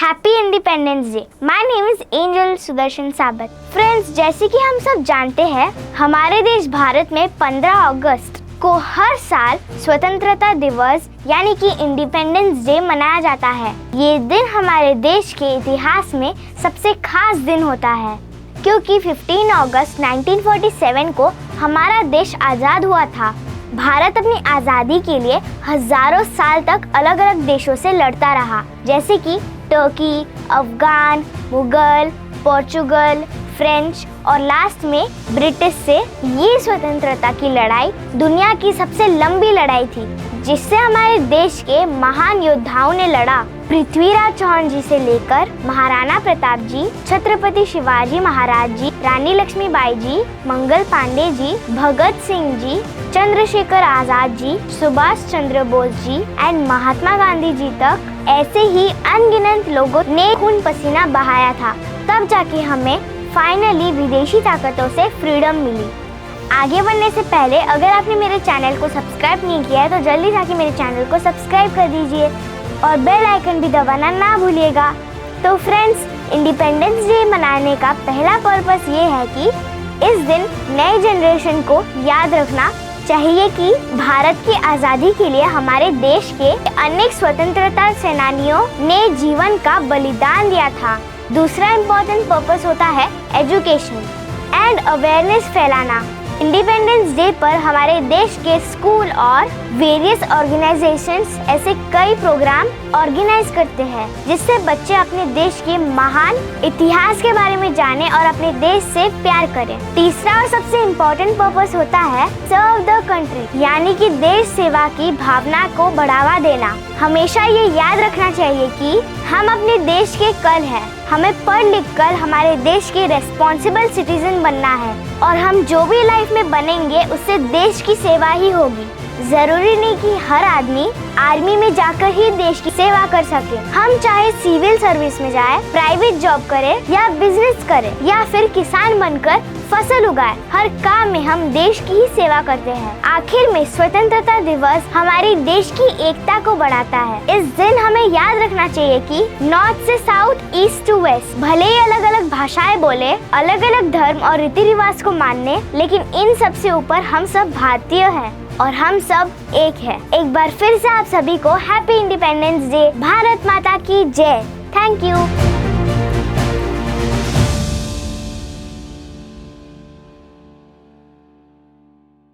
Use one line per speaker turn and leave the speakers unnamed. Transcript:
Happy independence day. My name is angel Sudarshan साबत। Friends, जैसे कि हम सब जानते हैं, हमारे देश भारत में 15 अगस्त को हर साल स्वतंत्रता दिवस यानी कि इंडिपेंडेंस डे मनाया जाता है। ये दिन हमारे देश के इतिहास में सबसे खास दिन होता है, क्योंकि 15 अगस्त 1947 को हमारा देश आज़ाद हुआ था। भारत अपनी आज़ादी के लिए हजारों साल तक अलग अलग देशों से लड़ता रहा, जैसे कि Turkey, Afghan, Mughal, Portugal, French और लास्ट में ब्रिटिश से। ये स्वतंत्रता की लड़ाई दुनिया की सबसे लंबी लड़ाई थी, जिससे हमारे देश के महान योद्धाओं ने लड़ा। पृथ्वीराज चौहान जी से लेकर महाराणा प्रताप जी, छत्रपति शिवाजी महाराज जी, रानी लक्ष्मीबाई जी, मंगल पांडे जी, भगत सिंह जी, चंद्रशेखर आजाद जी, सुभाष चंद्र बोस जी एंड महात्मा गांधी जी तक ऐसे ही अनगिनत लोगों ने खून पसीना बहाया था। तब जाके हमें फाइनली विदेशी ताकतों से फ्रीडम मिली। आगे बढ़ने से पहले अगर आपने मेरे चैनल को सब्सक्राइब नहीं किया है तो जल्दी जाके मेरे चैनल को सब्सक्राइब कर दीजिए और बेल आइकन भी दबाना ना भूलिएगा। तो फ्रेंड्स, इंडिपेंडेंस डे मनाने का पहला पर्पस ये है कि इस दिन नई जनरेशन को याद रखना चाहिए कि भारत की आज़ादी के लिए हमारे देश के अनेक स्वतंत्रता सेनानियों ने जीवन का बलिदान दिया था। दूसरा इम्पोर्टेंट पर्पस होता है एजुकेशन एंड अवेयरनेस फैलाना। इंडिपेंडेंस डे पर हमारे देश के स्कूल और वेरियस ऑर्गेनाइजेशंस ऐसे कई प्रोग्राम ऑर्गेनाइज करते हैं, जिससे बच्चे अपने देश के महान इतिहास के बारे में जाने और अपने देश से प्यार करें। तीसरा और सबसे इम्पोर्टेंट पर्पस होता है सर्व द कंट्री, यानी कि देश सेवा की भावना को बढ़ावा देना। हमेशा ये याद रखना चाहिए कि हम अपने देश के कल हैं। हमें पढ़ लिख कर हमारे देश के रेस्पॉन्सिबल सिटीजन बनना है और हम जो भी लाइफ में बनेंगे उससे देश की सेवा ही होगी। जरूरी नहीं कि हर आदमी आर्मी में जाकर ही देश की सेवा कर सके। हम चाहे सिविल सर्विस में जाए, प्राइवेट जॉब करें या बिजनेस करें या फिर किसान बनकर फसल उगाए, हर काम में हम देश की ही सेवा करते हैं। आखिर में स्वतंत्रता दिवस हमारी देश की एकता को बढ़ाता है। इस दिन हमें याद रखना चाहिए कि नॉर्थ से साउथ, ईस्ट टू वेस्ट, भले ही अलग अलग भाषाएं बोले, अलग अलग धर्म और रीति रिवाज को मानने, लेकिन इन सब से ऊपर हम सब भारतीय हैं और हम सब एक है। एक बार फिर से आप सभी को हैप्पी इंडिपेंडेंस डे। भारत माता की जय। Thank you.